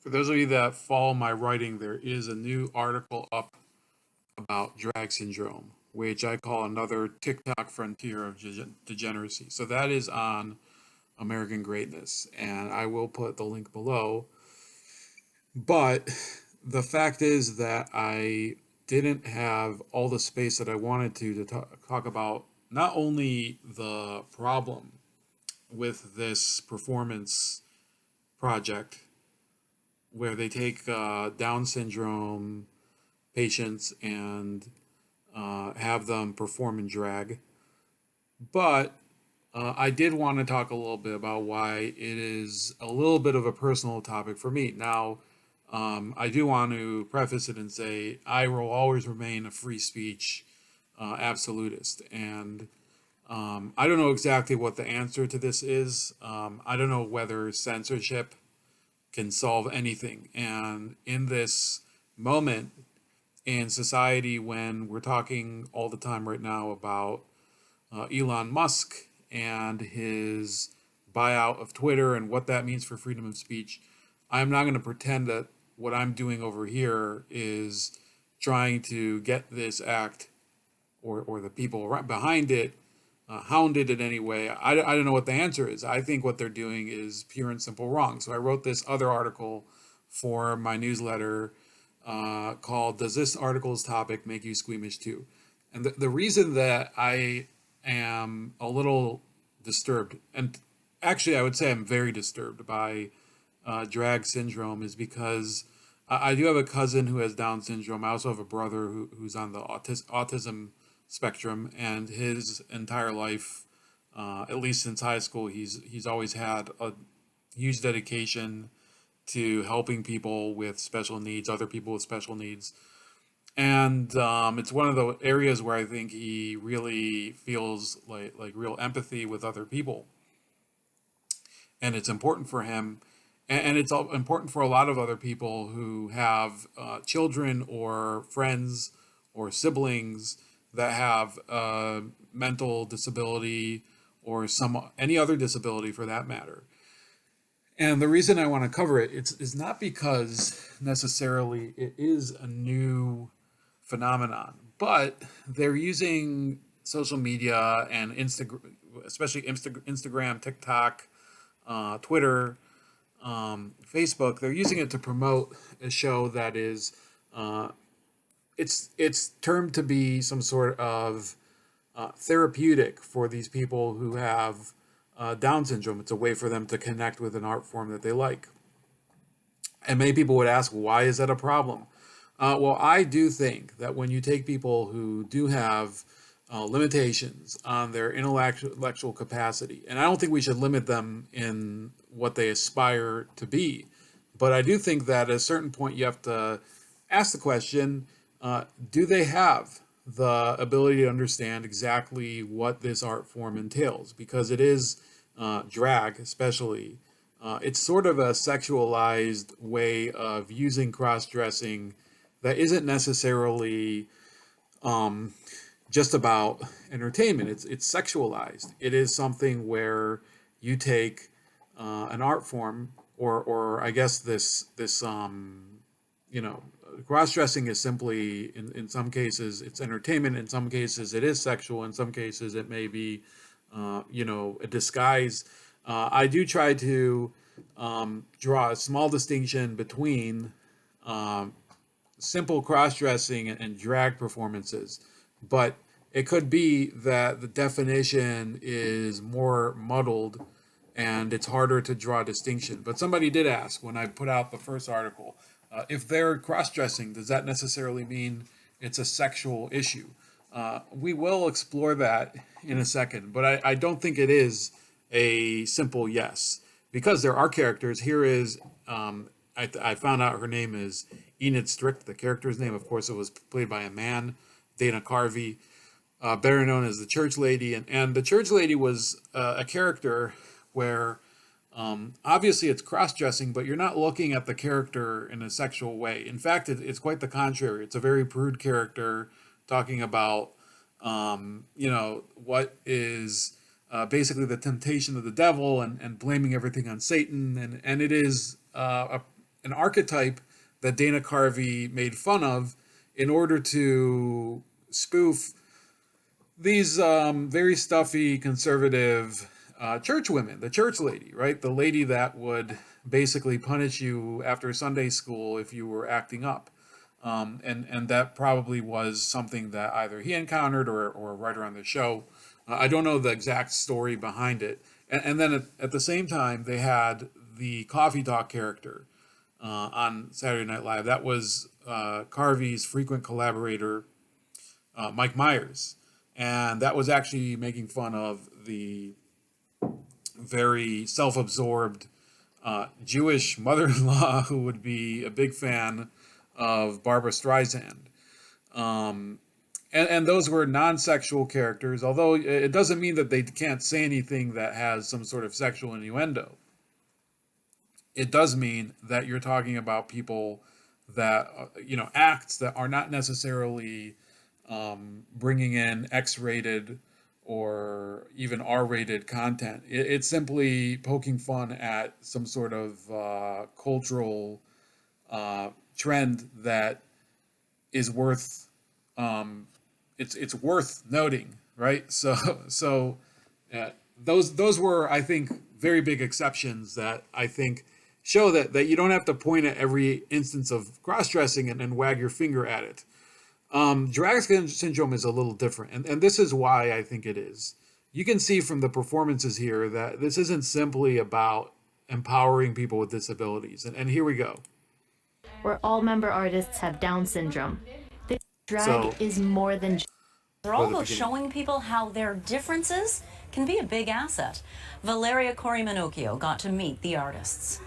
For those of you that follow my writing, there is a new article up about drag syndrome, which I call another TikTok frontier of degeneracy. So that is on American Greatness, and I will put the link below. But the fact is that I didn't have all the space that I wanted to talk about not only the problem with this performance project where they take Down syndrome patients and have them perform in drag. But I did want to talk a little bit about why it is a little bit of a personal topic for me. Now, I do want to preface it and say I will always remain a free speech absolutist. And I don't know exactly what the answer to this is. I don't know whether censorship can solve anything. And in this moment in society, when we're talking all the time right now about Elon Musk and his buyout of Twitter and what that means for freedom of speech, I'm not going to pretend that what I'm doing over here is trying to get this act or the people right behind it hounded in any way. I don't know what the answer is. I think what they're doing is pure and simple wrong. So I wrote this other article for my newsletter called "Does This Article's Topic Make You Squeamish Too?" And the reason that I am a little disturbed, and actually I would say I'm very disturbed by drag syndrome, is because I do have a cousin who has Down syndrome. I also have a brother who's on the autism spectrum, and his entire life, at least since high school, he's always had a huge dedication to helping people with special needs, other people with special needs. And it's one of the areas where I think he really feels like real empathy with other people, and it's important for him, and it's important for a lot of other people who have children or friends or siblings that have mental disability or some any other disability for that matter. And the reason I want to cover it is not because necessarily it is a new phenomenon, but they're using social media and Instagram, especially Instagram, TikTok, Twitter, Facebook. They're using it to promote a show that is it's termed to be some sort of therapeutic for these people who have Down syndrome. It's a way for them to connect with an art form that they like. And many people would ask, why is that a problem? Well, I do think that when you take people who do have limitations on their intellectual capacity, and I don't think we should limit them in what they aspire to be, but I do think that at a certain point you have to ask the question, do they have the ability to understand exactly what this art form entails? Because it is drag, especially. It's sort of a sexualized way of using cross-dressing that isn't necessarily just about entertainment. It's sexualized. It is something where you take an art form, or I guess this you know, cross-dressing is simply in some cases it's entertainment, in some cases it is sexual, in some cases it may be a disguise. I do try to draw a small distinction between simple cross-dressing and drag performances, but it could be that the definition is more muddled and it's harder to draw a distinction. But somebody did ask when I put out the first article, if they're cross-dressing, does that necessarily mean it's a sexual issue? We will explore that in a second, but I don't think it is a simple yes, because there are characters. Here is, I found out her name is Enid Strict, the character's name. Of course, it was played by a man, Dana Carvey, better known as the Church Lady. And the Church Lady was a character where obviously it's cross-dressing, but you're not looking at the character in a sexual way. In fact, it's quite the contrary. It's a very prude character talking about, what is basically the temptation of the devil and blaming everything on Satan. And it is an archetype that Dana Carvey made fun of in order to spoof these very stuffy conservative church women, the church lady, right? The lady that would basically punish you after Sunday school if you were acting up. And that probably was something that either he encountered or a writer on the show. I don't know the exact story behind it. And then at the same time, they had the coffee talk character on Saturday Night Live. That was Carvey's frequent collaborator, Mike Myers. And that was actually making fun of the very self-absorbed Jewish mother-in-law who would be a big fan of Barbara Streisand. And those were non-sexual characters, although it doesn't mean that they can't say anything that has some sort of sexual innuendo. It does mean that you're talking about people that, acts that are not necessarily bringing in X-rated or even R-rated content. It's simply poking fun at some sort of cultural trend that is worth it's worth noting, right? Those were, I think, very big exceptions that I think show that you don't have to point at every instance of cross-dressing and wag your finger at it. Drag syndrome is a little different, and this is why I think it is. You can see from the performances here that this isn't simply about empowering people with disabilities. And here we go. Where all member artists have Down syndrome. This drag is more than just... They're also showing people how their differences can be a big asset. Valeria Corimanocchio got to meet the artists.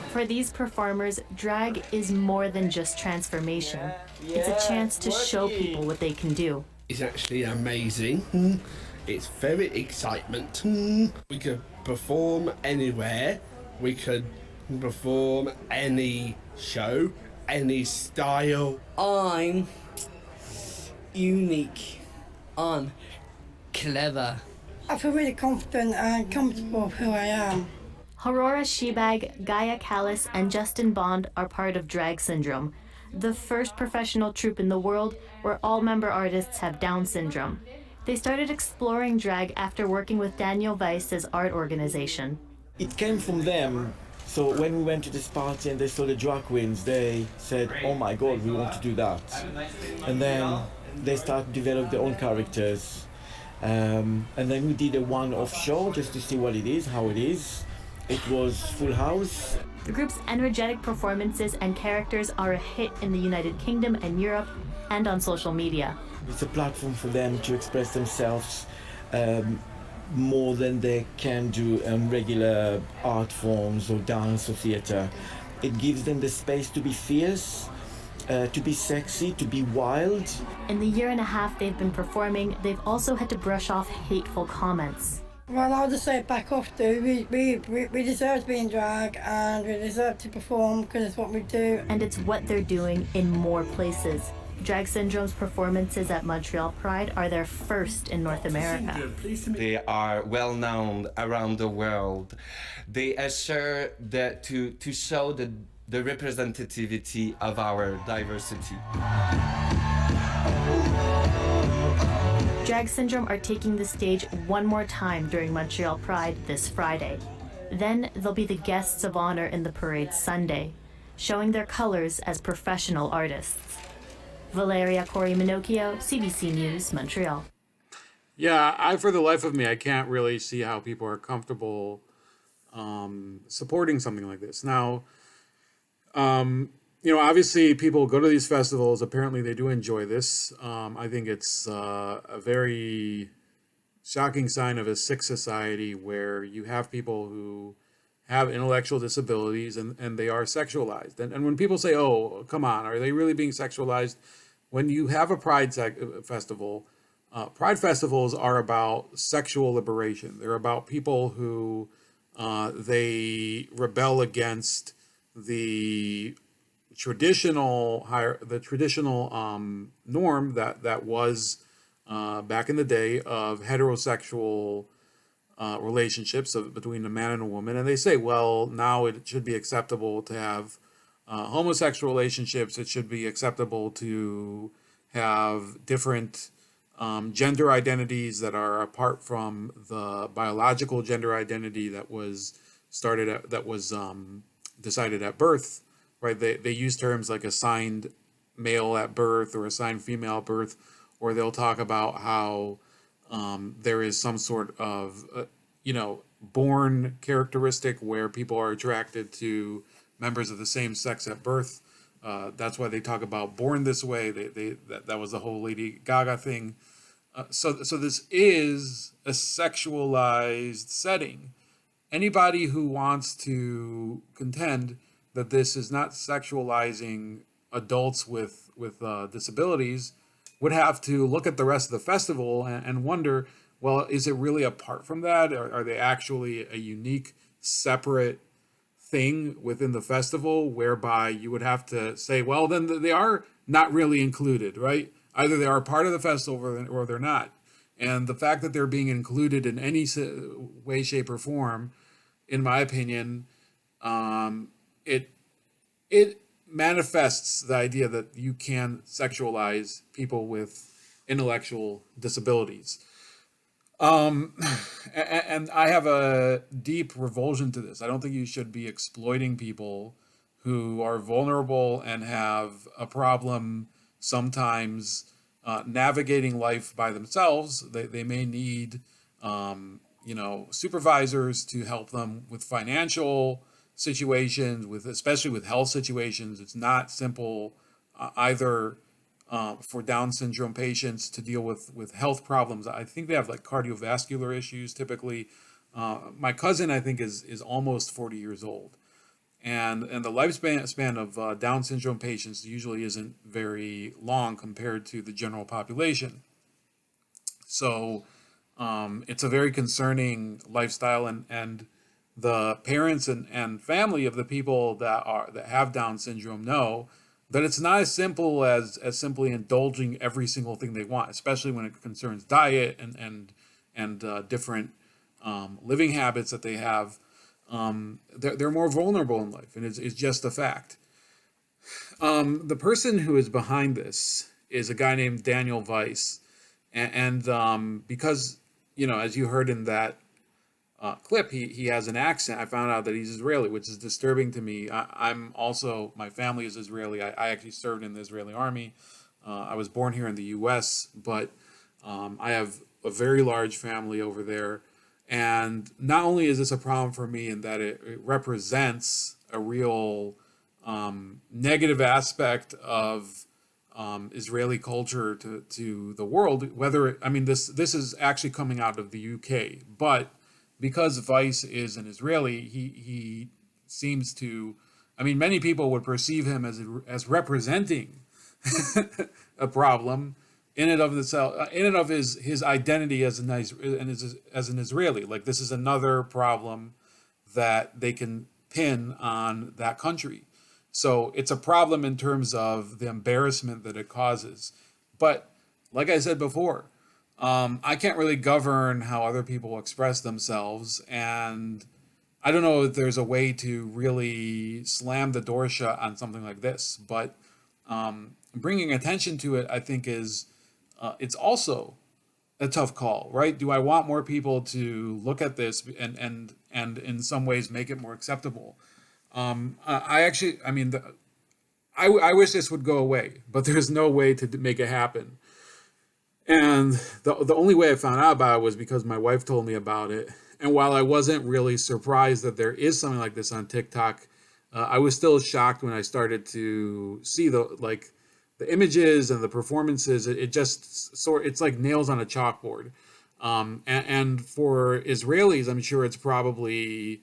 For these performers, drag is more than just transformation. It's a chance to show people what they can do. It's actually amazing. It's very excitement. We could perform anywhere. We could perform any show, any style. I'm unique. I'm clever. I feel really confident and comfortable with who I am. Aurora Shebag, Gaia Callis, and Justin Bond are part of Drag Syndrome, the first professional troupe in the world where all member artists have Down syndrome. They started exploring drag after working with Daniel Weiss's art organization. It came from them. So when we went to this party and they saw the drag queens, they said, oh my god, we want to do that. And then they started to develop their own characters. And then we did a one-off show just to see what it is, how it is. It was full house. The group's energetic performances and characters are a hit in the United Kingdom and Europe and on social media. It's a platform for them to express themselves more than they can do regular art forms or dance or theatre. It gives them the space to be fierce, to be sexy, to be wild. In the year and a half they've been performing, they've also had to brush off hateful comments. Well, I'll just say it back off, we deserve to be in drag and we deserve to perform because it's what we do. And it's what they're doing in more places. Drag Syndrome's performances at Montreal Pride are their first in North America. They are well known around the world. They assure that to show the representativity of our diversity. Drag Syndrome are taking the stage one more time during Montreal Pride this Friday. Then they'll be the guests of honor in the parade Sunday, showing their colors as professional artists. Valeria Corimanocchio, CBC News, Montreal. Yeah, for the life of me, I can't really see how people are comfortable supporting something like this. Now, obviously people go to these festivals. Apparently they do enjoy this. I think it's a very shocking sign of a sick society where you have people who have intellectual disabilities and they are sexualized. And when people say, oh, come on, are they really being sexualized? When you have a festival, Pride festivals are about sexual liberation. They're about people who they rebel against the traditional norm that was back in the day of heterosexual relationships between a man and a woman, and they say, well, now it should be acceptable to have homosexual relationships. It should be acceptable to have different gender identities that are apart from the biological gender identity that was decided at birth, right? They use terms like assigned male at birth or assigned female at birth, or they'll talk about how there is some sort of born characteristic where people are attracted to members of the same sex at birth. That's why they talk about born this way. That was the whole Lady Gaga thing. So this is a sexualized setting. Anybody who wants to contend that this is not sexualizing adults with disabilities would have to look at the rest of the festival and wonder, well, is it really apart from that? Are they actually a unique, separate thing within the festival whereby you would have to say, well, then they are not really included, right? Either they are part of the festival or they're not. And the fact that they're being included in any way, shape, or form, in my opinion, it manifests the idea that you can sexualize people with intellectual disabilities. And I have a deep revulsion to this. I don't think you should be exploiting people who are vulnerable and have a problem sometimes navigating life by themselves. They may need, supervisors to help them with financial situations, especially with health situations. It's not simple either for Down syndrome patients to deal with health problems. I think they have like cardiovascular issues typically. My cousin, I think, is almost 40 years old. And the lifespan of Down syndrome patients usually isn't very long compared to the general population. So it's a very concerning lifestyle, and the parents and family of the people that have Down syndrome know that it's not as simple as simply indulging every single thing they want, especially when it concerns diet and different living habits that they have. They're more vulnerable in life, and it's just a fact. The person who is behind this is a guy named Daniel Weiss, and because as you heard in that clip, he has an accent. I found out that he's Israeli, which is disturbing to me. I'm also, my family is Israeli. I actually served in the Israeli army. I was born here in the U.S., but I have a very large family over there. And not only is this a problem for me in that it represents a real negative aspect of Israeli culture to the world, this is actually coming out of the UK, but because Weiss is an Israeli, he seems to, many people would perceive him as representing a problem in and of itself, in and of his identity as an Israeli. Like, this is another problem that they can pin on that country. So it's a problem in terms of the embarrassment that it causes. But like I said before, I can't really govern how other people express themselves, and I don't know if there's a way to really slam the door shut on something like this. But bringing attention to it, I think, is it's also a tough call, right? Do I want more people to look at this and in some ways make it more acceptable? I wish this would go away, but there's no way to make it happen. And the only way I found out about it was because my wife told me about it. And while I wasn't really surprised that there is something like this on TikTok, I was still shocked when I started to see the images and the performances. It's like nails on a chalkboard. And for Israelis, I'm sure it's probably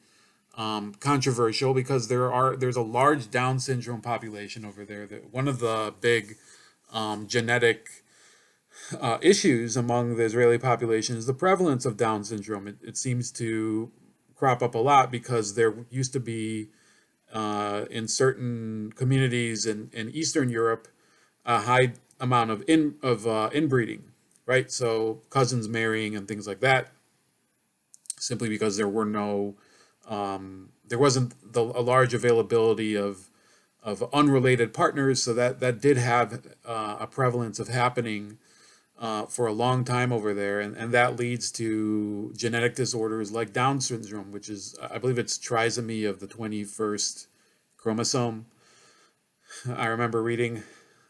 controversial because there's a large Down syndrome population over there. That one of the big genetic issues among the Israeli population is the prevalence of Down syndrome. It seems to crop up a lot because there used to be in certain communities in Eastern Europe a high amount of inbreeding, right? So cousins marrying and things like that. simply because there were no, there wasn't a large availability of unrelated partners, so that did have a prevalence of happening for a long time over there, and that leads to genetic disorders like Down syndrome, which is, I believe it's trisomy of the 21st chromosome. I remember reading.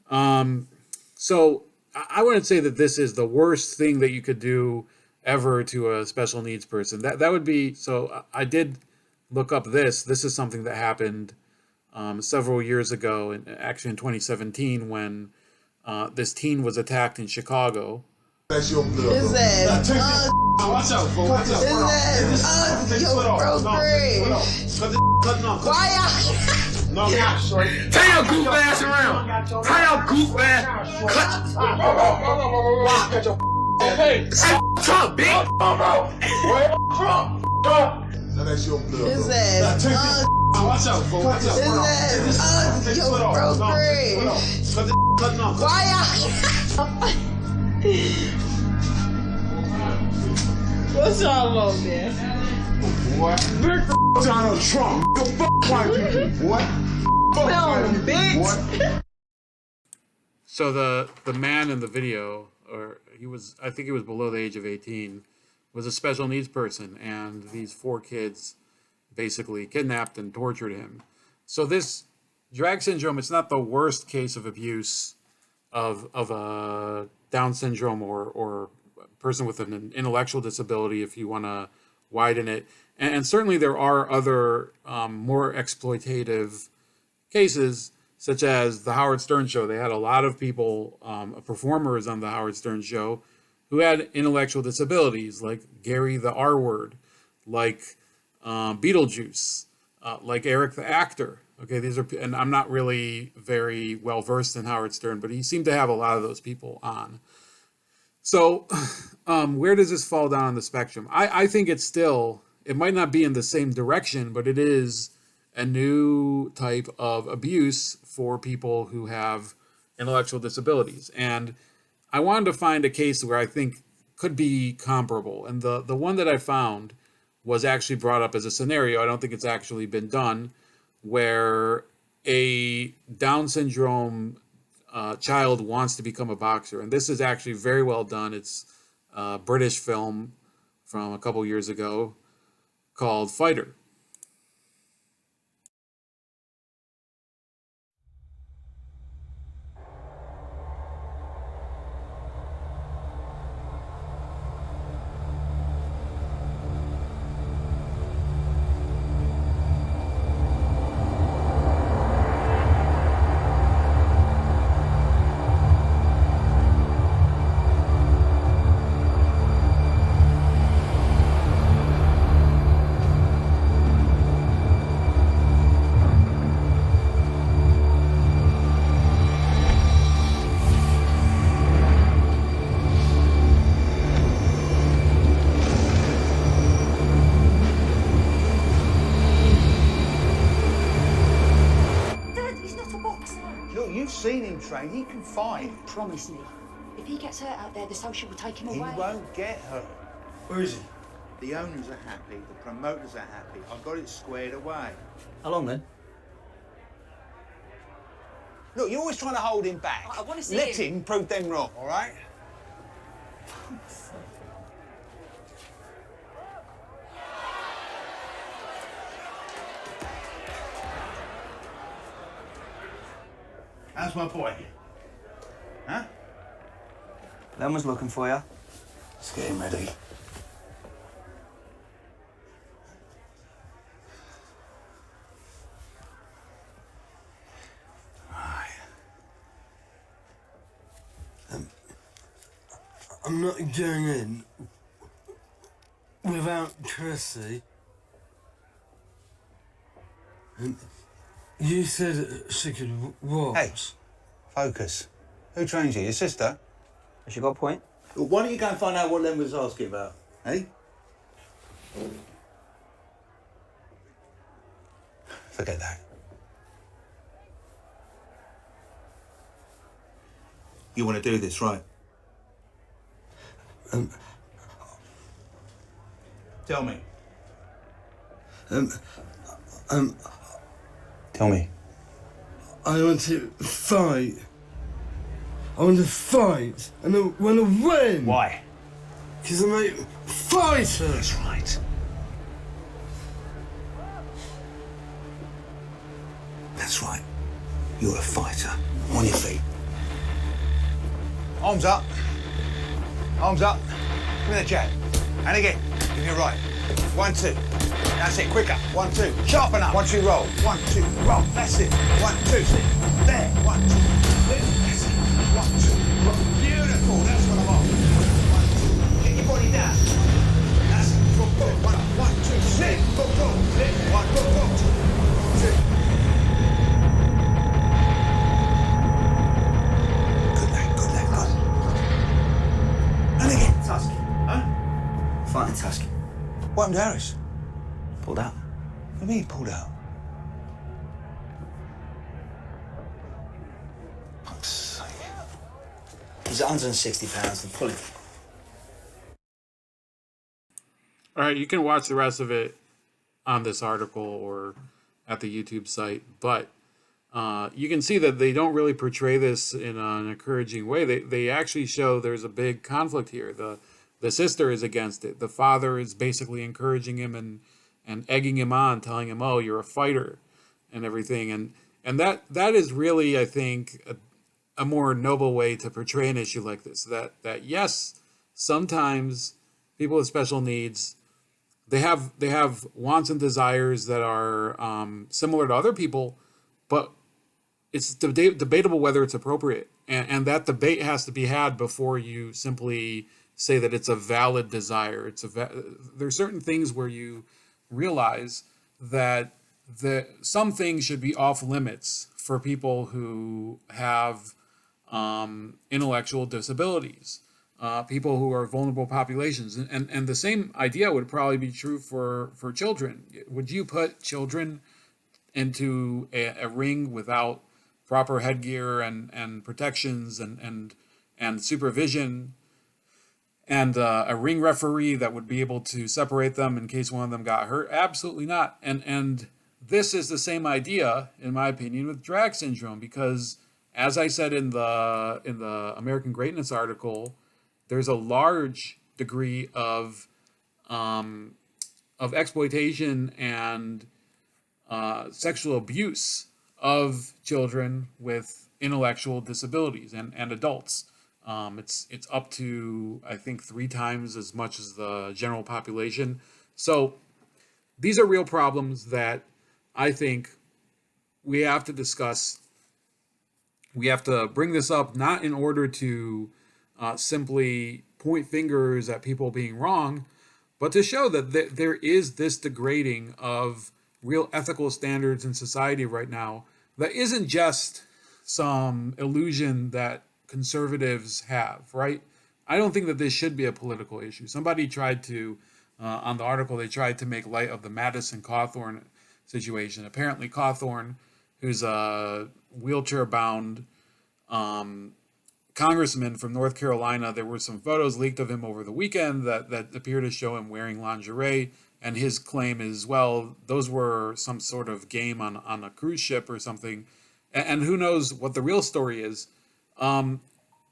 So I wouldn't say that this is the worst thing that you could do ever to a special needs person. That would be, so I did look up this. This is something that happened several years ago, actually in 2017, when this teen was attacked in Chicago. That's your blood. His ass. Watch out, bro. Watch out. His ass. Yo, bro, great. Why y'all? No, not short. Turn your goof ass around. Turn your goof ass. Cut your. Hey, Trump, bitch. Trump. Now that's your blood. His ass. Watch out, bro. Watch out. His ass. Yo, bro, great. Why y'all? What's wrong, little man? What? Big Donald Trump. Go fuck white people. What? Film, bitch. What? So the man in the video, or I think he was below the age of 18, was a special needs person, and these 4 kids basically kidnapped and tortured him. So this drag syndrome, it's not the worst case of abuse of a Down syndrome or person with an intellectual disability, if you want to widen it. And certainly there are other more exploitative cases, such as the Howard Stern Show. They had a lot of people, performers on the Howard Stern Show, who had intellectual disabilities, like Gary the R Word, like Beetlejuice, like Eric the actor. Okay, these are, and I'm not really very well versed in Howard Stern, but he seemed to have a lot of those people on. So where does this fall down on the spectrum? I think it's still, it might not be in the same direction, but it is a new type of abuse for people who have intellectual disabilities. And I wanted to find a case where I think could be comparable. And the one that I found was actually brought up as a scenario. I don't think it's actually been done, where a Down syndrome child wants to become a boxer. And this is actually very well done. It's a British film from a couple years ago called Fighter. Seen him train, he can fight. Promise me. If he gets hurt out there, the social will take him away. He won't get hurt. Where is he? The owners are happy, the promoters are happy. I've got it squared away. How long then? Look, you're always trying to hold him back. I want to see Let him. him prove them wrong, all right? How's my boy? Huh? Len was looking for you. Let's get him ready. I'm not going in without Kirsty. And you said she could watch. Hey, focus. Who trains you? Your sister? Has she got a point? Well, why don't you go and find out what Len was asking about, eh? Forget that. You want to do this, right? Tell me. Um, um, Tell me. I want to fight. I want to fight, and I want to win. Why? Because I'm a fighter. That's right. That's right. You're a fighter. On your feet. Arms up. Arms up. Give me the jab. And again. Give me a right. 1, 2. That's it. Quicker. 1, 2. Sharpen up. 1, 2. Roll. 1, 2. Roll. That's it. 1, 2. There. 1, 2. That's it. 1, 2. Roll. Beautiful. That's what I'm on. 1, 2. Get your body down. That's it. Go, go. 1, 2. Slip. Go, go. Slip. 1, go, go. 2. And again. Tusk. Huh? Fighting Tusk. What happened to Harris? Pulled out. What do you mean he pulled out? Fuck's sake. He's at 160 pounds and pulling. All right, you can watch the rest of it on this article or at the YouTube site, but you can see that they don't really portray this in an encouraging way. They actually show there's a big conflict here. The sister is against it. The father is basically encouraging him and egging him on, telling him, "Oh, you're a fighter," and everything. And that is really, I think, a more noble way to portray an issue like this. That yes, sometimes people with special needs, they have wants and desires that are similar to other people, but it's debatable whether it's appropriate, and that debate has to be had before you simply say that it's a valid desire. There's certain things where you realize that some things should be off limits for people who have intellectual disabilities, people who are vulnerable populations, and the same idea would probably be true for children. Would you put children into a ring without proper headgear and protections and supervision and a ring referee that would be able to separate them in case one of them got hurt? Absolutely not. And this is the same idea, in my opinion, with drag syndrome, because as I said in the American Greatness article, there's a large degree of exploitation and sexual abuse of children with intellectual disabilities and adults. It's up to, I think, 3 times as much as the general population. So these are real problems that I think we have to discuss. We have to bring this up not in order to simply point fingers at people being wrong, but to show that there is this degrading of real ethical standards in society right now that isn't just some illusion that conservatives have, right? I don't think that this should be a political issue. Somebody tried to, on the article, they tried to make light of the Madison Cawthorn situation. Apparently Cawthorn, who's a wheelchair-bound congressman from North Carolina, there were some photos leaked of him over the weekend that appear to show him wearing lingerie. And his claim is, well, those were some sort of game on a cruise ship or something. And who knows what the real story is. And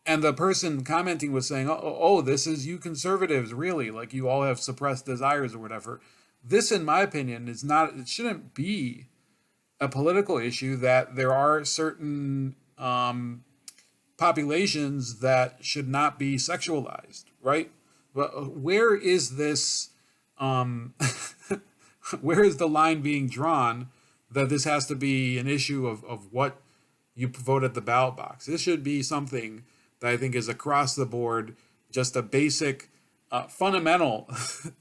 the person commenting was saying, oh, this is you conservatives, really? Like you all have suppressed desires or whatever. This, in my opinion, it shouldn't be a political issue, that there are certain populations that should not be sexualized, right? But where is this... where is the line being drawn that this has to be an issue of what you vote at the ballot box? This should be something that I think is across the board, just a basic, fundamental,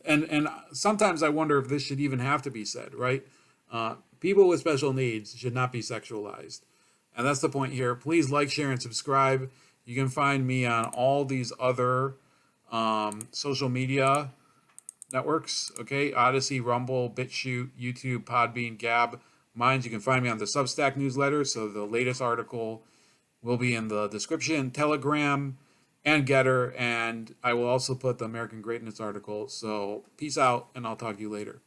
and sometimes I wonder if this should even have to be said, right? People with special needs should not be sexualized. And that's the point here. Please like, share, and subscribe. You can find me on all these other social media networks, okay? Odyssey, Rumble, BitChute, YouTube, Podbean, Gab, Minds. You can find me on the Substack newsletter, so the latest article will be in the description, Telegram, and Getter, and I will also put the American Greatness article. So peace out, and I'll talk to you later.